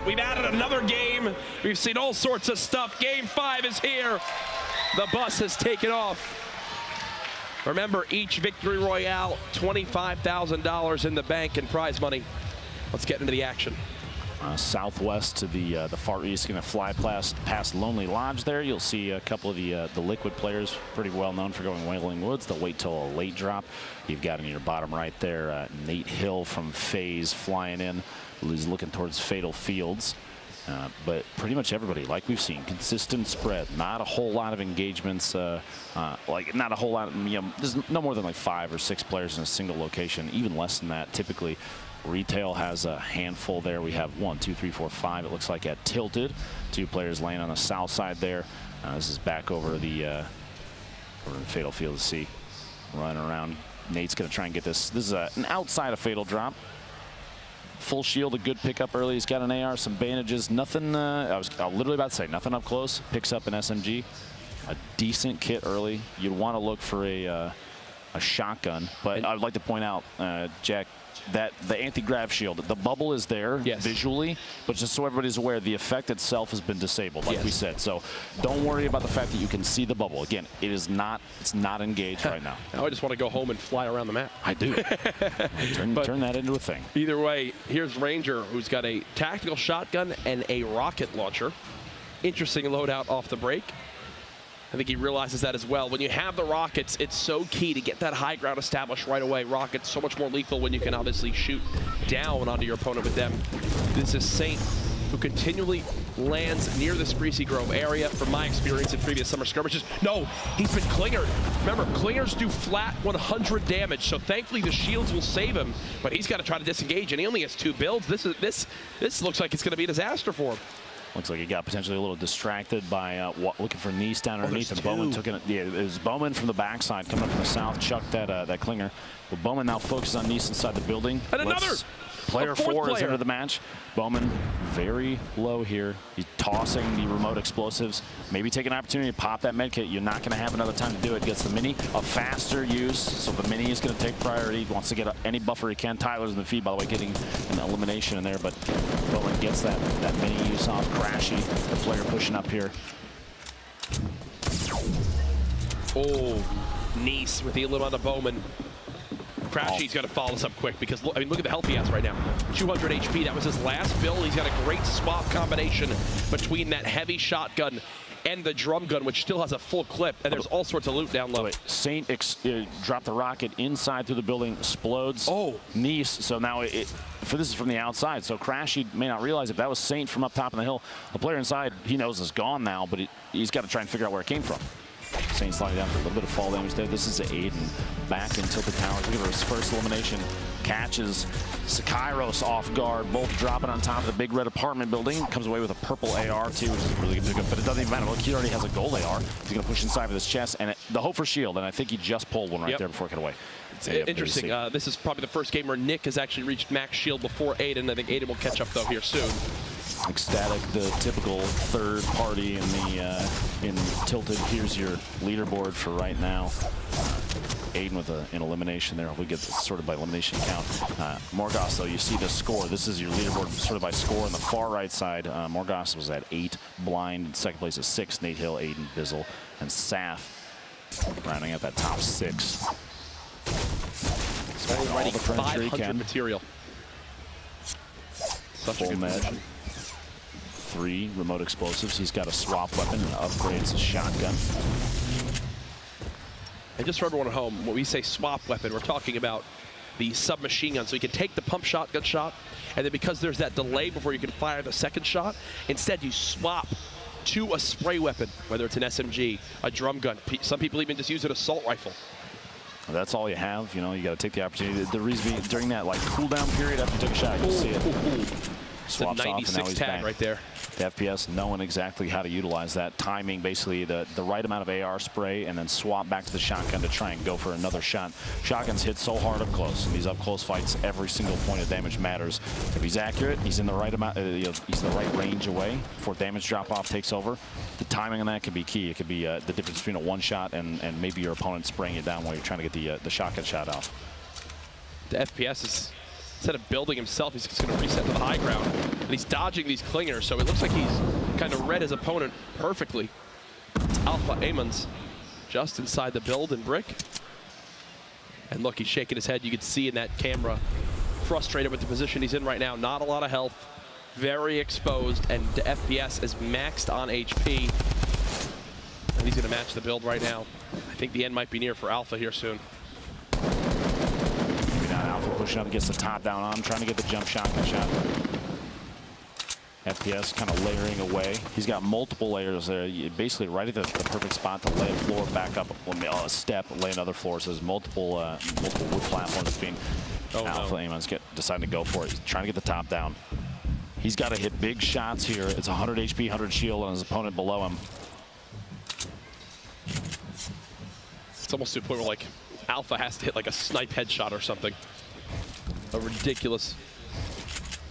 We've added another game. We've seen all sorts of stuff. Game 5 is here. The bus has taken off. Remember, each Victory Royale, $25,000 in the bank and prize money. Let's get into the action. Southwest to the far east, going to fly past Lonely Lodge there. You'll see a couple of the Liquid players, pretty well known for going Wailing Woods. They'll wait till a late drop. You've got in your bottom right there Nate Hill from FaZe flying in. He's looking towards Fatal Fields. But pretty much everybody, like we've seen, consistent spread. Not a whole lot of engagements. Like not a whole lot. There's no more than like 5 or 6 players in a single location. Even less than that, typically. Retail has a handful there. We have 1, 2, 3, 4, 5. It looks like at Tilted. 2 players laying on the south side there. This is back over the Fatal Field to see. Running around. Nate's going to try and get this. This is an outside of Fatal drop. Full shield, a good pickup early. He's got an AR, some bandages. Nothing. I was literally about to say nothing up close. Picks up an SMG. A decent kit early. You'd want to look for a shotgun, but I would like to point out, Jack, that the anti-grav shield, the bubble is there visually, but just so everybody's aware, the effect itself has been disabled, like we said. So don't worry about the fact that you can see the bubble. Again, it's not engaged right now. Now I just want to go home and fly around the map. I do. turn that into a thing. Either way, here's Ranger, who's got a tactical shotgun and a rocket launcher. Interesting loadout off the break. I think he realizes that as well. When you have the rockets, it's so key to get that high ground established right away. Rockets so much more lethal when you can obviously shoot down onto your opponent with them. This is Saint, who continually lands near this Greasy Grove area. From my experience in previous summer skirmishes, no, he's been clingered. Remember, clingers do flat 100 damage, so thankfully the shields will save him, but he's got to try to disengage, and he only has 2 builds. This looks like it's going to be a disaster for him. Looks like he got potentially a little distracted by looking for Nice down underneath, and Bowman took it. Yeah, it was Bowman from the backside coming up from the south, chucked that clinger. Well, Bowman now focuses on Nice inside the building. And another! Player 4 is into the match. Bowman very low here. He's tossing the remote explosives. Maybe take an opportunity to pop that medkit. You're not going to have another time to do it. Gets the mini, a faster use, so the mini is going to take priority. Wants to get any buffer he can. Tyler's in the feed, by the way, getting an elimination in there, but Bowman gets that mini use off. Crashy, the player pushing up here. Oh, Nice with the eliminate of Bowman. Crashy's got to follow this up quick because, I mean, look at the health he has right now. 200 HP. That was his last build. He's got a great swap combination between that heavy shotgun and the drum gun, which still has a full clip, and there's all sorts of loot down low. Saint dropped the rocket inside through the building, explodes. Oh, Nice. So now this is from the outside. So Crashy may not realize it. That was Saint from up top on the hill. The player inside, he knows is gone now, but he's got to try and figure out where it came from. Saint sliding down for a little bit of fall damage there. This is Aiden back in Tilted Towers. Look at his first elimination. Catches Kairos off guard, both dropping on top of the big red apartment building. Comes away with a purple AR too, which is really good, but it doesn't even matter. Look, he already has a gold AR. He's going to push inside with his chest, and the hope for shield, and I think he just pulled one right there before it got away. Interesting. This is probably the first game where Nick has actually reached max shield before Aiden. I think Aiden will catch up, though, here soon. Ecstatic, the typical third party in Tilted. Here's your leaderboard for right now. Aiden with an elimination there. Hopefully gets sorted by elimination count. Morgas, though, you see the score. This is your leaderboard sorted by score on the far right side. Morgas was at 8, Blind. Second place is 6, Nate Hill, Aiden, Bizzle, and Saf rounding out that top 6. Already 500 material. Such a good match. 3 remote explosives. He's got a swap weapon and upgrades his shotgun. And just for everyone at home, when we say swap weapon, we're talking about the submachine gun. So you can take the pump shotgun shot, and then because there's that delay before you can fire the second shot, instead you swap to a spray weapon, whether it's an SMG, a drum gun. Some people even just use an assault rifle. That's all you have. You know, you got to take the opportunity. The reason being, during that cooldown period after you take a shot, you see it. Swaps off, and now he's tag right there. The FPS knowing exactly how to utilize that timing, basically the right amount of AR spray, and then swap back to the shotgun to try and go for another shot. Shotguns hit so hard up close. In these up close fights, every single point of damage matters. If he's accurate, he's in the right amount. He's in the right range away before damage drop off takes over. The timing on that could be key. It could be the difference between a one shot and maybe your opponent spraying it down while you're trying to get the shotgun shot off. The FPS is, instead of building himself, he's just going to reset to the high ground. And he's dodging these clingers, so it looks like he's kind of read his opponent perfectly. It's Alpha Amons just inside the build and brick. And look, he's shaking his head. You can see in that camera, frustrated with the position he's in right now. Not a lot of health, very exposed, and the FPS is maxed on HP. And he's going to match the build right now. I think the end might be near for Alpha here soon. Maybe not. Alpha pushing up against the top down on, trying to get the jump shotgun shot. FPS kind of layering away. He's got multiple layers there, basically right at the perfect spot to lay a floor, back up a step, lay another floor. So there's multiple wood platforms being Alpha Amons deciding to go for it. He's trying to get the top down. He's got to hit big shots here. It's 100 HP, 100 shield on his opponent below him. It's almost to a point where like Alpha has to hit like a snipe headshot or something. A ridiculous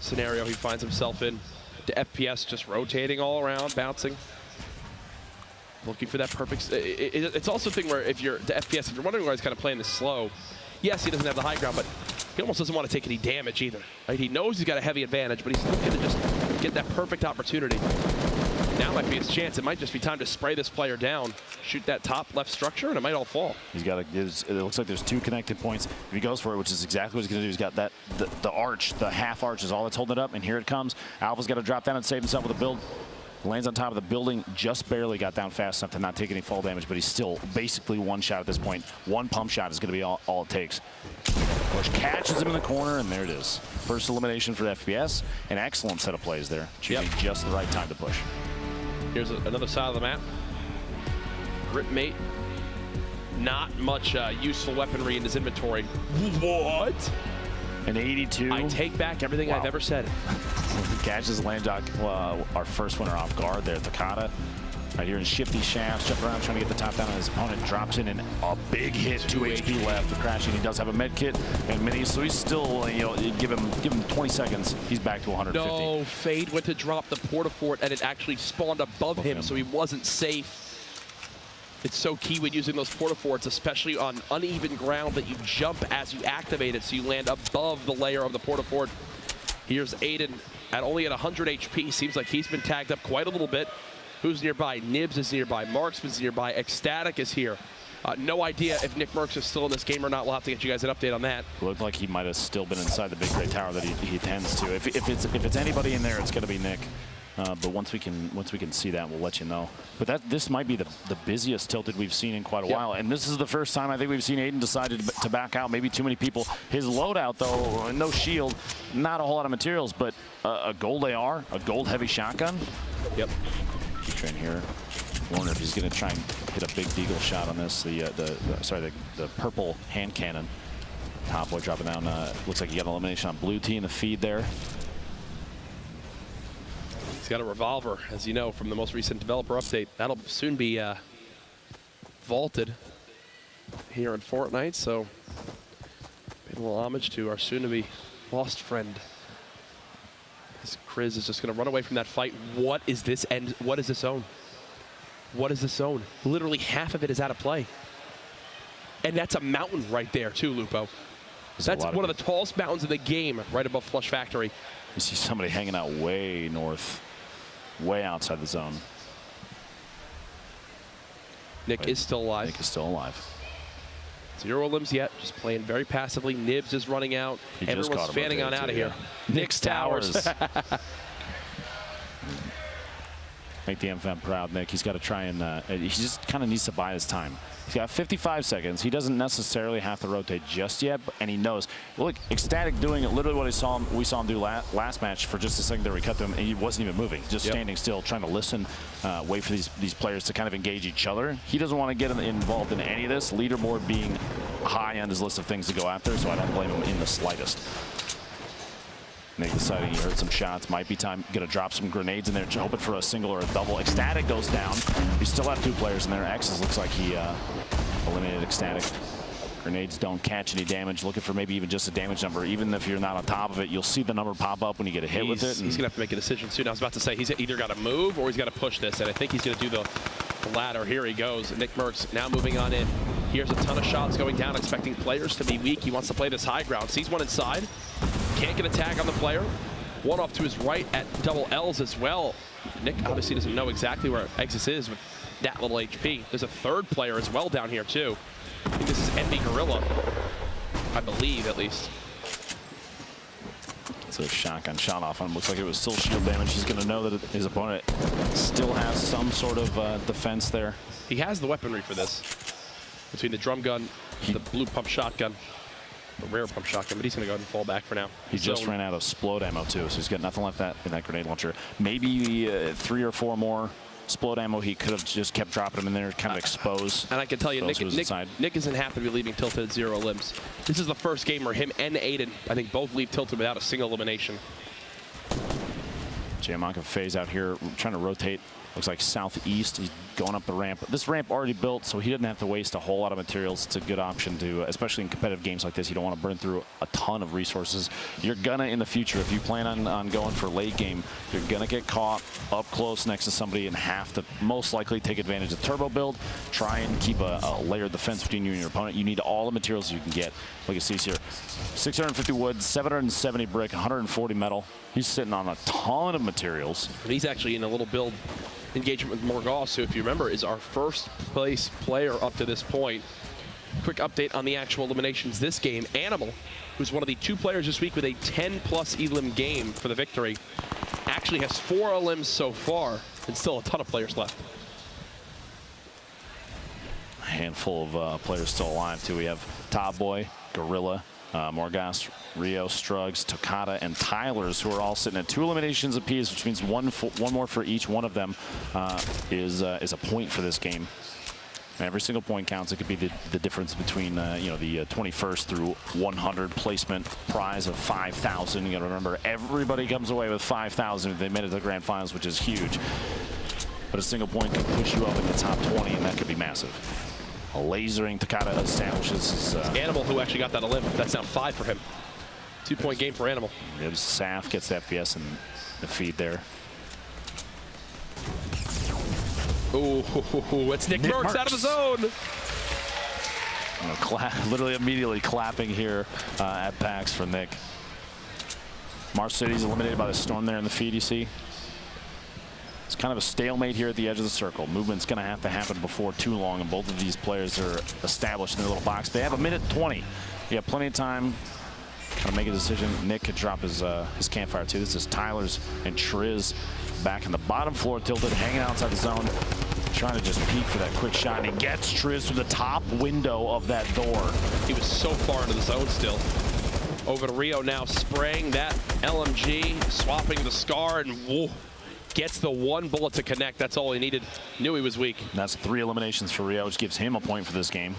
scenario he finds himself in. The FPS just rotating all around, bouncing. Looking for that perfect... It's also a thing where if you're the FPS, if you're wondering why he's kind of playing this slow, yes, he doesn't have the high ground, but he almost doesn't want to take any damage either. Right? He knows he's got a heavy advantage, but he's looking to just get that perfect opportunity. Now might be his chance. It might just be time to spray this player down, shoot that top left structure, and it might all fall. He's got it looks like there's two connected points. If he goes for it, which is exactly what he's going to do, he's got that the arch, the half arch is all that's holding it up, and here it comes. Alpha's got to drop down and save himself with a build. Lands on top of the building, just barely got down fast enough to not take any fall damage, but he's still basically one shot at this point. One pump shot is going to be all it takes. Bush catches him in the corner, and there it is. First elimination for the FPS. An excellent set of plays there, choosing just the right time to push. Here's another side of the map. Ripmate. Not much useful weaponry in his inventory. What? An 82. I take back everything I've ever said. Catches Landjock, our first winner off guard there. Takata right here in shifty shafts, jump around trying to get the top down on his opponent. Drops in and a big hit, 2 HP left for crashing. He does have a med kit and minis, so he's still, you know, give him 20 seconds. He's back to 150. No, Fade went to drop the porta-fort and it actually spawned above him, so he wasn't safe. It's so key when using those porta-forts, especially on uneven ground, that you jump as you activate it, so you land above the layer of the porta-fort. Here's Aiden at only at 100 HP. Seems like he's been tagged up quite a little bit. Who's nearby? Nibs is nearby. Marksman's nearby. Ecstatic is here. No idea if Nick Merckx is still in this game or not. We'll have to get you guys an update on that. Looked like he might have still been inside the big gray tower that he tends to. If it's anybody in there, it's going to be Nick. But once we can see that, we'll let you know. But this might be the busiest tilted we've seen in quite a while. And this is the first time I think we've seen Aiden decided to back out. Maybe too many people. His loadout, though, no shield, not a whole lot of materials, but a gold AR, a gold heavy shotgun. Yep. Keep train here. Wonder if he's going to try and hit a big deagle shot on this. The purple hand cannon. Top boy dropping down. Looks like he got an elimination on blue T in the feed there. He's got a revolver, as you know, from the most recent developer update. That'll soon be vaulted here in Fortnite, so paying a little homage to our soon-to-be lost friend. This Kriz is just going to run away from that fight. What is this end? What is this zone? What is this zone? Literally half of it is out of play. And that's a mountain right there, too, Lupo. That's one of the tallest mountains in the game, right above Flush Factory. You see somebody hanging out way north, way outside the zone. Nick is still alive. Nick is still alive. 0 limbs yet, just playing very passively. Nibs is running out. Everyone's fanning on out of here. Nick's Towers. Make the MFM proud, Nick. He's got to try and, he just kind of needs to buy his time. He's got 55 seconds. He doesn't necessarily have to rotate just yet, and he knows. Look, Ecstatic doing it, literally what we saw him do last match for just a second there. We cut to him, and he wasn't even moving. Just standing still, trying to listen, wait for these players to kind of engage each other. He doesn't want to get involved in any of this. Leaderboard being high on his list of things to go after, so I don't blame him in the slightest. Nick deciding he heard some shots. Might be time. Going to drop some grenades in there, hoping for a single or a double. Ecstatic goes down. We still have 2 players in there. X's looks like he eliminated Ecstatic. Grenades don't catch any damage. Looking for maybe even just a damage number. Even if you're not on top of it, you'll see the number pop up when you get a hit with it. He's going to have to make a decision soon. I was about to say he's either got to move or he's got to push this, and I think he's going to do the latter. Here he goes. Nick Merckx now moving on in. Here's a ton of shots going down, expecting players to be weak. He wants to play this high ground. Sees one inside. Can't get a tag on the player. One off to his right at double L's as well. Nick obviously doesn't know exactly where Exus is with that little HP. There's a third player as well down here too. I think this is Envy Gorilla, I believe at least. It's a shotgun shot off on him. Looks like it was still shield damage. He's going to know that his opponent still has some sort of defense there. He has the weaponry for this. Between the drum gun, the blue pump shotgun, the rare pump shotgun, but he's going to go ahead and fall back for now. He just ran out of explode ammo too, so he's got nothing left in that grenade launcher. Maybe 3 or 4 more explode ammo. He could have just kept dropping them in there, kind of expose. And I can tell you, Nick isn't happy to be leaving Tilted at 0 limbs. This is the first game where him and Aiden, I think, both leave Tilted without a single elimination. Jamonka phase out here, trying to rotate. Looks like southeast. He's going up the ramp. This ramp already built, so he didn't have to waste a whole lot of materials. It's a good option to, especially in competitive games like this. You don't want to burn through a ton of resources. You're gonna, in the future, if you plan on going for late game, you're gonna get caught up close next to somebody and have to most likely take advantage of turbo build. Try and keep a layered defense between you and your opponent. You need all the materials you can get. Look at Cease here. 650 wood, 770 brick, 140 metal. He's sitting on a ton of materials. And he's actually in a little build engagement with Morgoth, who, if you remember, is our first place player up to this point. Quick update on the actual eliminations this game. Animal, who's one of the 2 players this week with a 10+ elim game for the victory, actually has 4 elims so far, and still a ton of players left. A handful of players still alive, too. We have Top Boy, Gorilla, Morgoth, Rio, Struggs, Tokata, and Tyler's, who are all sitting at 2 eliminations apiece, which means one more for each one of them is a point for this game. And every single point counts. It could be the difference between you know, the 21st through 100 placement prize of 5,000. You got to remember, everybody comes away with 5,000 if they made it to the grand finals, which is huge. But a single point could push you up in the top 20, and that could be massive. A lasering Takata establishes his... Animal, who actually got that elim. That's now 5 for him. 2-point game for Animal. Saf gets the FPS and the feed there. Ooh, it's Nick Merckx out of the zone. Literally immediately clapping here at PAX for Nick. Mars City's eliminated by the storm there in the feed, you see. It's kind of a stalemate here at the edge of the circle. Movement's going to have to happen before too long, and both of these players are established in their little box. They have 1:20. You have plenty of time to make a decision. Nick could drop his campfire too. This is Tyler's and Triz back in the bottom floor, tilted, hanging outside the zone, trying to just peek for that quick shot, and he gets Triz through the top window of that door. He was so far into the zone still. Over to Rio now, spraying that LMG, swapping the Scar, and whoa. Gets the 1 bullet to connect. That's all he needed. Knew he was weak. That's 3 eliminations for Rio, which gives him a point for this game.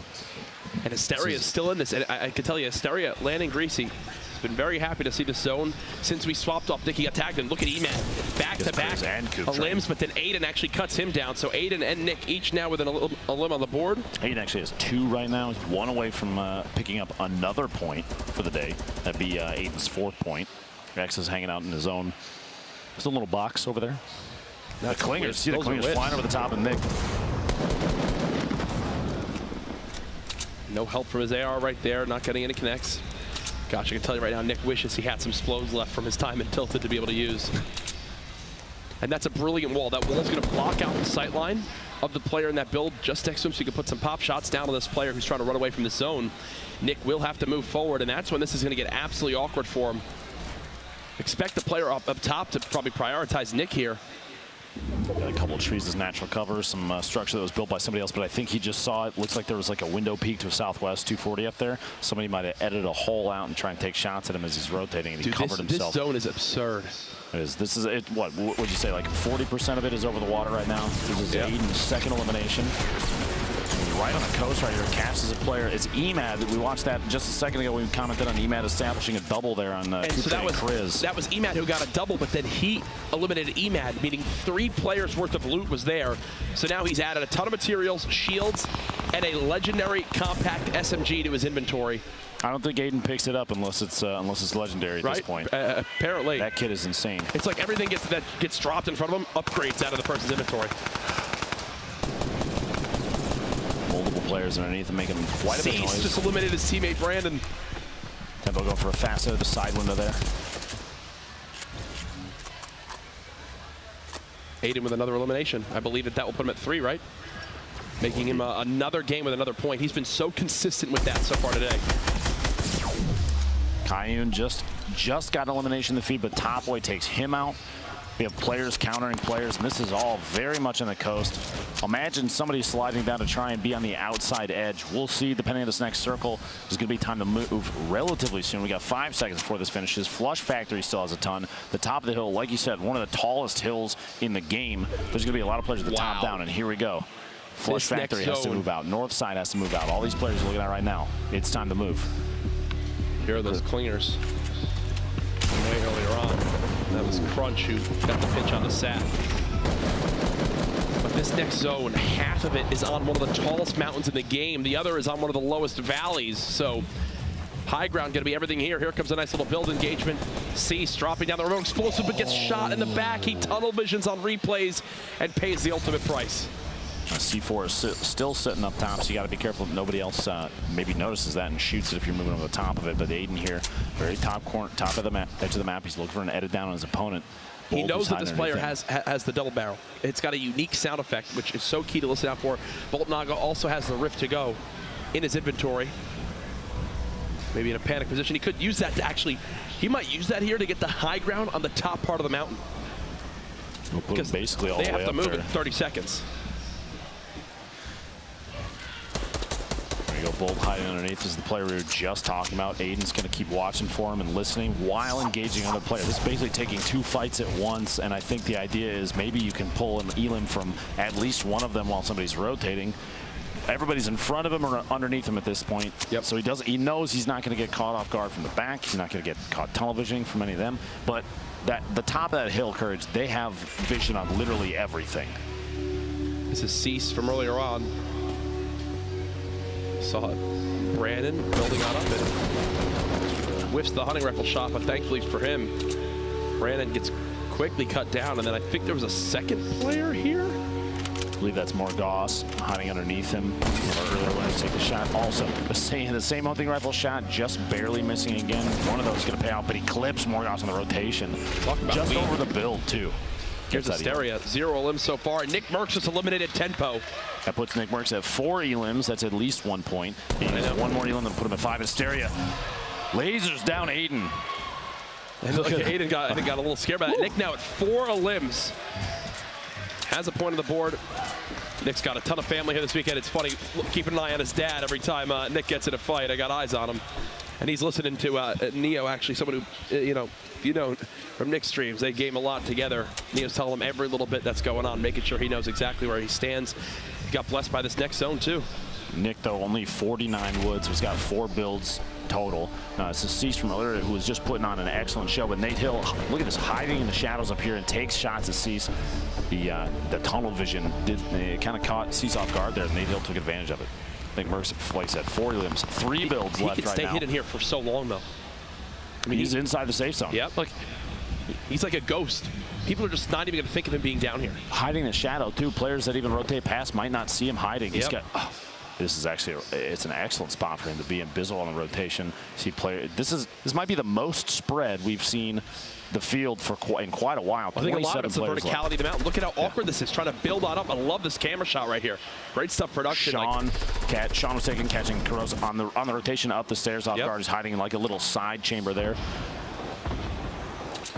And Asteria is still in this. And I can tell you, Asteria landing greasy. He's been very happy to see the zone since we swapped off Nick. He got tagged, and look at Emad. Back-to-back elims, but then Aiden actually cuts him down. So Aiden and Nick each now with a limb on the board. Aiden actually has 2 right now. He's 1 away from picking up another point for the day. That'd be Aiden's 4th point. Rex is hanging out in his own. There's a little box over there. The clingers, see the clingers flying over the top of Nick. No help from his AR right there, not getting any connects. Gosh, I can tell you right now, Nick wishes he had some explodes left from his time in Tilted to be able to use. And that's a brilliant wall. That wall's going to block out the sight line of the player in that build just next to him, so you can put some pop shots down on this player who's trying to run away from the zone. Nick will have to move forward, and that's when this is going to get absolutely awkward for him. Expect the player up top to probably prioritize Nick here. Got a couple of trees as natural cover, some structure that was built by somebody else, but I think he just saw it. Looks like there was like a window peak to a southwest 240 up there. Somebody might have edited a hole out and try and take shots at him as he's rotating, and he covered himself. This zone is absurd. It is. This is it. What would you say? Like 40% of it is over the water right now. This is Aiden's 2nd elimination. Right on the coast right here, Caps as a player. It's Emad. We watched that just a second ago. We commented on Emad establishing a double there on and so that was Emad who got a double, but then he eliminated Emad, meaning 3 players worth of loot was there. So now he's added a ton of materials, shields, and a legendary compact SMG to his inventory. I don't think Aiden picks it up unless it's legendary at this point. Apparently. That kid is insane. It's like everything that gets dropped in front of him upgrades out of the person's inventory. Players underneath and making quite a bit of noise. Just eliminated his teammate Brandon. Tempo going for a fast out of the side window there. Aiden with another elimination. I believe that will put him at 3, right? Making him another game with another point. He's been so consistent with that so far today. Kayun just got elimination in the feed, but Top Boy takes him out. We have players countering players, and this is all very much on the coast. Imagine somebody sliding down to try and be on the outside edge. We'll see, depending on this next circle. There's going to be time to move relatively soon. We got 5 seconds before this finishes. Flush Factory still has a ton. The top of the hill, like you said, one of the tallest hills in the game. There's going to be a lot of players at the top down, and here we go. Flush Factory has to move out. North side has to move out. All these players are looking at right now. It's time to move. Here are those clingers. Way earlier on, that was Crunch who got the pitch on the sat. But this next zone, half of it is on one of the tallest mountains in the game. The other is on one of the lowest valleys. So high ground going to be everything here. Here comes a nice little build engagement. Cease dropping down the remote explosive, but gets shot in the back. He tunnel visions on replays and pays the ultimate price. C4 is still sitting up top, so you got to be careful that nobody else maybe notices that and shoots it if you're moving over the top of it. But Aiden here, very top corner, top of the map, edge of the map. He's looking for an edit down on his opponent. He knows that this player has the double barrel. It's got a unique sound effect, which is so key to listen out for. Bolt Naga also has the Rift to go in his inventory. Maybe in a panic position. He could use that to actually, he might use that here to get the high ground on the top part of the mountain. We'll put him basically all the way up there. They have to move in 30 seconds. There you go, Bolt hiding underneath is the player we were just talking about. Aiden's going to keep watching for him and listening while engaging other players. This is basically taking 2 fights at once, and I think the idea is maybe you can pull an elim from at least one of them while somebody's rotating. Everybody's in front of him or underneath him at this point. Yep. So he knows he's not going to get caught off guard from the back. He's not going to get caught tunnel visioning from any of them. But the top of that hill, Courage, they have vision on literally everything. This is Cease from earlier on. Saw it. Brandon building on up and whiffs the hunting rifle shot, but thankfully for him, Brandon gets quickly cut down, and then I think there was a second player here. I believe that's Morgoss hiding underneath him. Earlier when he take the shot. Also, the same hunting rifle shot, just barely missing again. One of those is going to pay out, but he clips Morgoss on the rotation. Just over the build, too. Here's Asteria, 0 elims so far. And Nick Merckx just eliminated Tempo. That puts Nick Merckx at 4 elims. That's at least 1 point. He needs one more elim to put him at 5. Asteria lasers down Aiden. And look, Aiden got a little scared by that. Nick now at 4 elims. Has a point on the board. Nick's got a ton of family here this weekend. It's funny, keeping an eye on his dad every time Nick gets in a fight. I got eyes on him. And he's listening to Neo, actually, someone who, you know, from Nick's streams. They game a lot together. Neo's telling him every little bit that's going on, making sure he knows exactly where he stands. He got blessed by this next zone, too. Nick, though, only 49 woods. He's got 4 builds total. This is Cease from earlier, who was just putting on an excellent show. But Nate Hill, look at this, hiding in the shadows up here and takes shots at Cease. The tunnel vision kind of caught Cease off guard there. Nate Hill took advantage of it. I think Merckx, like I said, 4 limbs, 3 builds left right now. He can stay hidden here for so long, though. I mean, he's inside the safe zone. Yep. Look, he's like a ghost. People are just not even going to think of him being down here. Hiding in the shadow, too. Players that even rotate past might not see him hiding. Yep. He's got... This is actually it's an excellent spot for him to be in Bizzle on the rotation. See player. This might be the most spread we've seen the field for in quite a while. I think a lot of it's the verticality of the mountain. Look at how awkward this is, trying to build on up. I love this camera shot right here. Great stuff production. Sean was catching Kuros on the rotation up the stairs off guard. He's hiding in like a little side chamber there.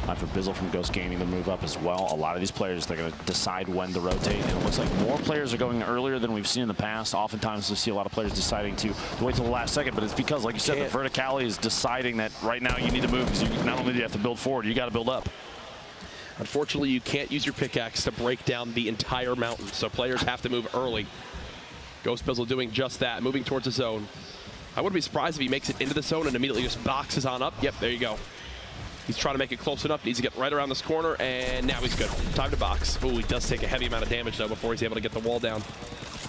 Time for Bizzle from Ghost Gaming to move up as well. A lot of these players, they're going to decide when to rotate. And it looks like more players are going earlier than we've seen in the past. Oftentimes we see a lot of players deciding to wait till the last second, but it's because, like you said, the verticality is deciding that right now you need to move, because you not only do you have to build forward, you got to build up. Unfortunately, you can't use your pickaxe to break down the entire mountain, so players have to move early. Ghost Bizzle doing just that, moving towards the zone. I wouldn't be surprised if he makes it into the zone and immediately just boxes on up. Yep, there you go. He's trying to make it close enough. Needs to get right around this corner, and now he's good. Time to box. Ooh, he does take a heavy amount of damage, though, before he's able to get the wall down.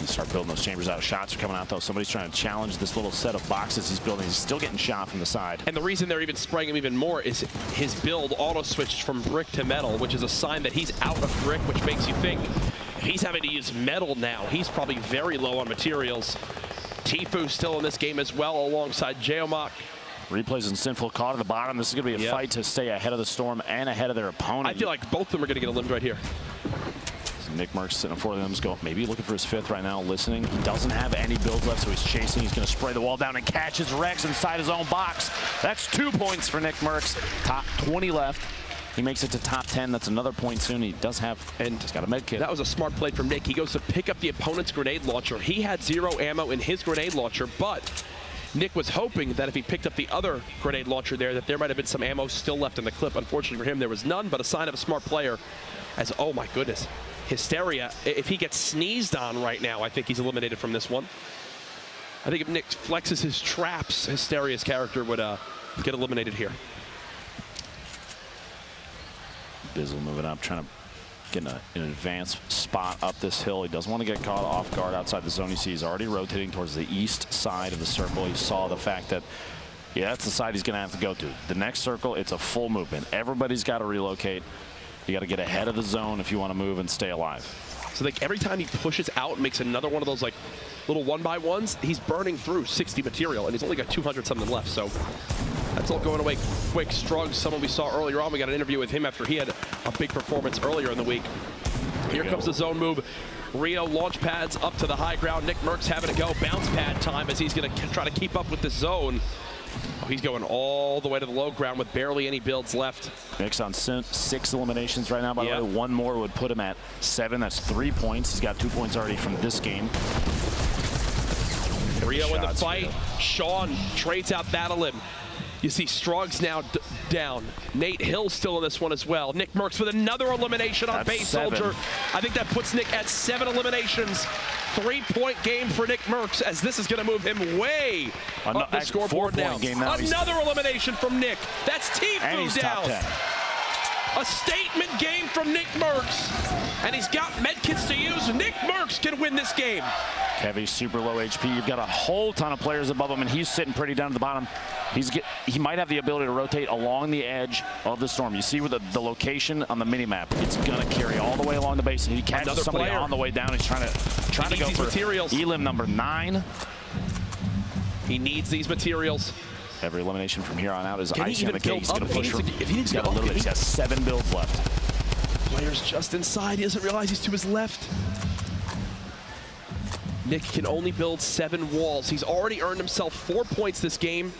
Start building those chambers out. Shots are coming out, though. Somebody's trying to challenge this little set of boxes he's building. He's still getting shot from the side. And the reason they're even spraying him even more is his build auto-switched from brick to metal, which is a sign that he's out of brick, which makes you think if he's having to use metal now, he's probably very low on materials. Tifu still in this game as well, alongside Geomach. Replays and Sinful caught at the bottom. This is going to be a fight to stay ahead of the storm and ahead of their opponent. I feel like both of them are going to get eliminated right here. Nick Merckx sitting for them, maybe looking for his 5th right now, listening. He doesn't have any builds left, so he's chasing. He's going to spray the wall down and catches Rex inside his own box. That's 2 points for Nick Merckx. Top 20 left. He makes it to top 10. That's another point soon. He does have, and he's got a med kit. That was a smart play from Nick. He goes to pick up the opponent's grenade launcher. He had 0 ammo in his grenade launcher, but Nick was hoping that if he picked up the other grenade launcher there, that there might have been some ammo still left in the clip. Unfortunately for him, there was none, but a sign of a smart player. As, oh my goodness, Hysteria, if he gets sneezed on right now, I think he's eliminated from this one. I think if Nick flexes his traps, Hysteria's character would get eliminated here. Bizzle moving up, trying to get in an advanced spot up this hill. He doesn't want to get caught off guard outside the zone. You see he's already rotating towards the east side of the circle. He saw the fact that, yeah, that's the side he's going to have to go to. The next circle, it's a full movement. Everybody's got to relocate. You got to get ahead of the zone if you want to move and stay alive. So like every time he pushes out, makes another one of those like little 1x1s, he's burning through 60 material, and he's only got 200 something left. So that's all going away quick. Strug, someone we saw earlier on. We got an interview with him after he had a big performance earlier in the week. Here comes the zone move. Rio launch pads up to the high ground. Nick Merckx having to go bounce pad time as he's going to try to keep up with this zone. Oh, he's going all the way to the low ground with barely any builds left. Nick's on 6 eliminations right now, by the way. One more would put him at 7. That's 3 points. He's got 2 points already from this game. Rio in the fight. Sean trades out Battle Him. You see Strug's now down. Nate Hill still in this one as well. Nick Merckx with another elimination on Base Soldier. I think that puts Nick at 7 eliminations. 3-point game for Nick Merckx, as this is going to move him way up the scoreboard now. Another elimination from Nick. That's Tfue down. A statement game from Nick Merckx. And he's got medkits to use. Nick Merckx can win this game. Heavy, super low HP. You've got a whole ton of players above him, and he's sitting pretty down at the bottom. He might have the ability to rotate along the edge of the storm. You see with the location on the mini-map, it's going to carry all the way along the base, and he catches somebody on the way down. He's trying to go for materials. Elim number 9. He needs these materials. Every elimination from here on out is icing on the cake. He's going to push for. He's got a little bit. He's got 7 builds left. Player's just inside. He doesn't realize he's to his left. Nick can only build 7 walls. He's already earned himself 4 points this game.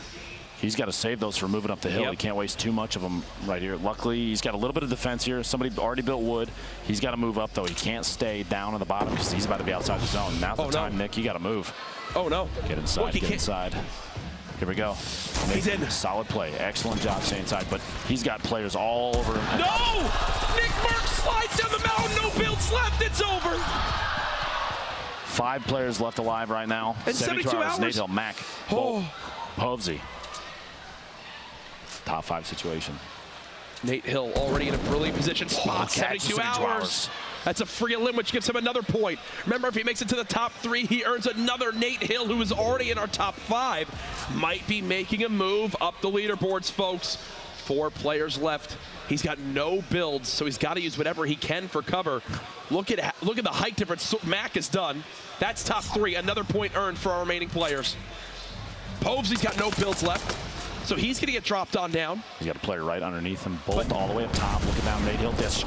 He's got to save those for moving up the hill. He can't waste too much of them right here. Luckily, he's got a little bit of defense here. Somebody already built wood. He's got to move up, though. He can't stay down on the bottom because he's about to be outside the zone. Now's the time, Nick. You got to move. Oh, no. Get inside. Get inside. Here we go. He's in. Solid play. Excellent job staying inside, but he's got players all over him. No! Nick Merckx slides down the mountain. No builds left. It's over. 5 players left alive right now. In 72 hours. Nate Hill, Mac, Povsey. Top 5 situation. Nate Hill already in a brilliant position. Spot 72 hours. That's a free elim, which gives him another point. Remember, if he makes it to the top 3, he earns another. Nate Hill, who is already in our top 5, might be making a move up the leaderboards, folks. 4 players left. He's got no builds, so he's got to use whatever he can for cover. Look at the height difference Mac is done. That's top 3. Another point earned for our remaining players. Povsey's got no builds left, so he's going to get dropped on down. He's got a player right underneath him. Bolt all the way up top. Looking down Nate Hill. This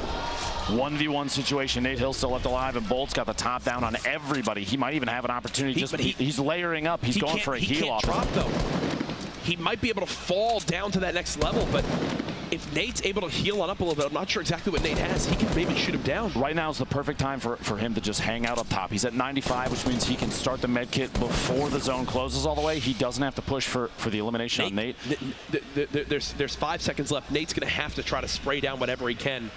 1v1 situation. Nate Hill still left alive, and Bolt's got the top down on everybody. He might even have an opportunity. He's layering up. He's going for a heal off. He can't drop, though. He might be able to fall down to that next level, but if Nate's able to heal on up a little bit, I'm not sure exactly what Nate has. He can maybe shoot him down. Right now is the perfect time for him to just hang out up top. He's at 95, which means he can start the med kit before the zone closes all the way. He doesn't have to push for the elimination on Nate. There's 5 seconds left. Nate's going to have to try to spray down whatever he can.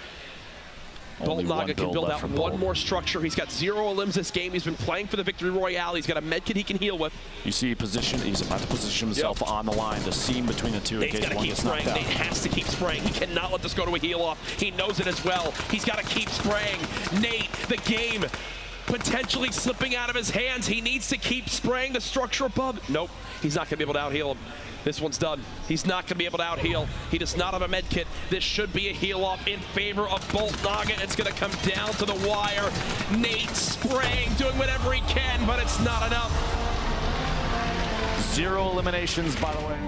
Bolt Naga can build out one more structure. He's got 0 elims this game. He's been playing for the Victory Royale. He's got a med kit he can heal with. You see position. He's about to position himself on the line. The seam between the two. Nate's got to keep spraying. Nate has to keep spraying. He cannot let this go to a heal off. He knows it as well. He's got to keep spraying. Nate, the game potentially slipping out of his hands. He needs to keep spraying the structure above. Nope, he's not going to be able to out-heal him. This one's done. He's not going to be able to out-heal. He does not have a med kit. This should be a heal-off in favor of Bolt Naga. It's going to come down to the wire. Nate spraying, doing whatever he can, but it's not enough. 0 eliminations, by the way.